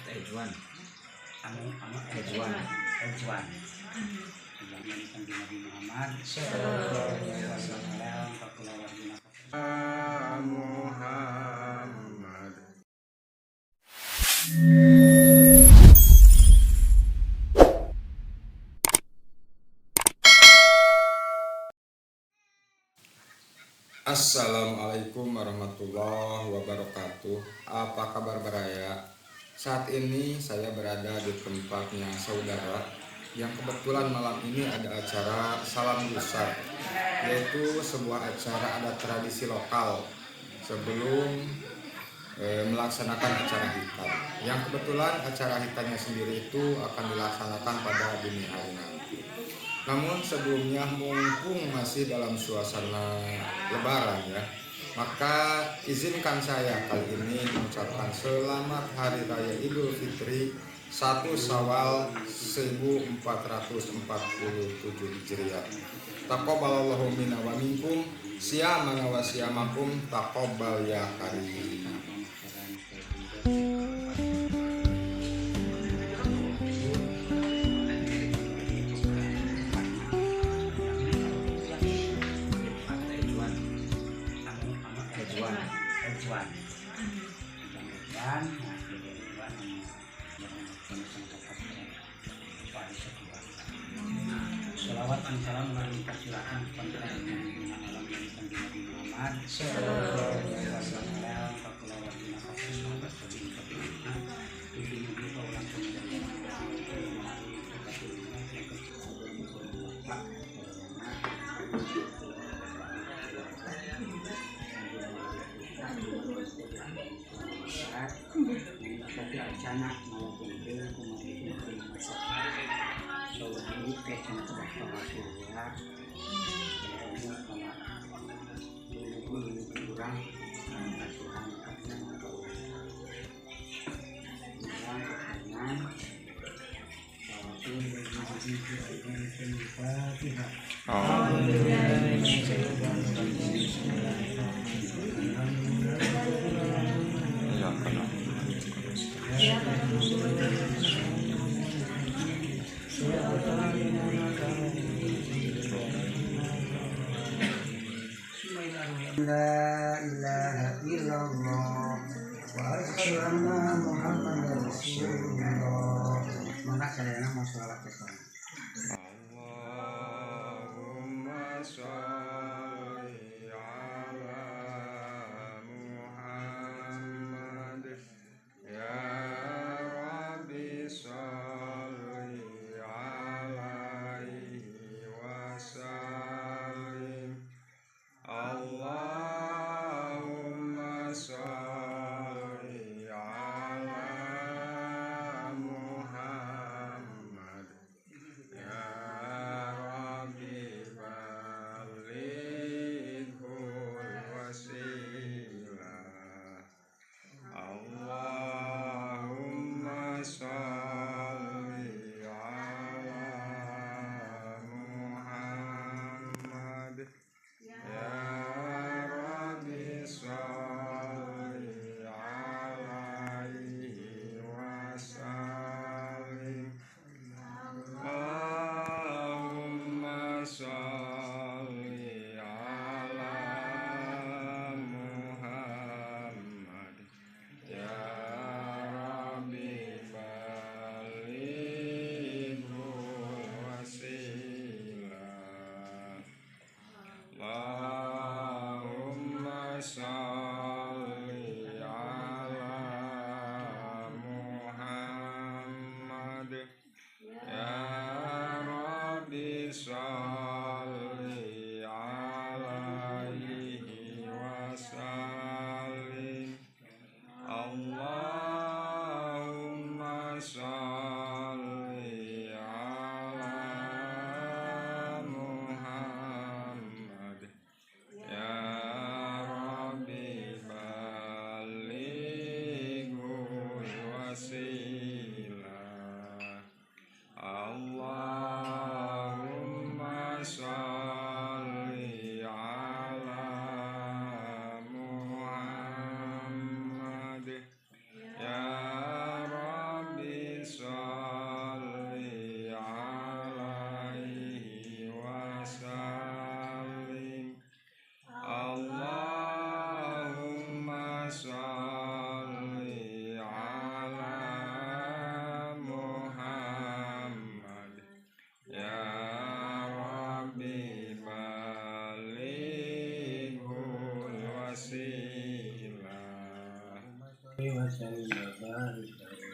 Ejuan. Ejuan. Jangan kanjeng Nabi Muhammad sallallahu alaihi wasallam kakulawardina Muhammad. Assalamualaikum warahmatullahi wabarakatuh. Apa kabar Baraya? Saat ini saya berada di tempatnya saudara yang kebetulan malam ini ada acara Salam Gusar, yaitu sebuah acara adat tradisi lokal sebelum melaksanakan acara hitan. Yang kebetulan acara hitannya sendiri itu akan dilaksanakan pada dini hari nanti. Namun sebelumnya, mumpung masih dalam suasana lebaran ya, maka izinkan saya kali ini mengucapkan selamat Hari Raya Idul Fitri 1 Syawal 1447 Hijriah. Taqabbalallahu minna wa minkum, siyamana wa siyamakum, taqabbal ya karim. Salawat dan salam dipersilakan kepada alam yang kanjeng Nabi Muhammad sallallahu alaihi wasallam kakulawardina kasulna sabin kabina ibnu kita ulang tapi acana maupun dia kemudian masalah soal ini kaitan dengan pemasukan kurang asuhan karena La ilaha illallah wa asyhadu anna Muhammadar Rasulullah. Maka saya mau sholawat ke sana. Allahumma sholli ala Muhammad ya Rabbi sholli alaihi wasallim. Allahumma sholli ala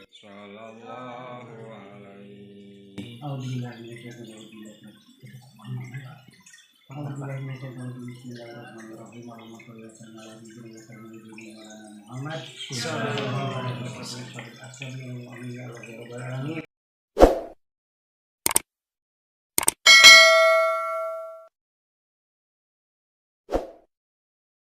Sallallahu alaihi. Bismillahirrahmanirrahim.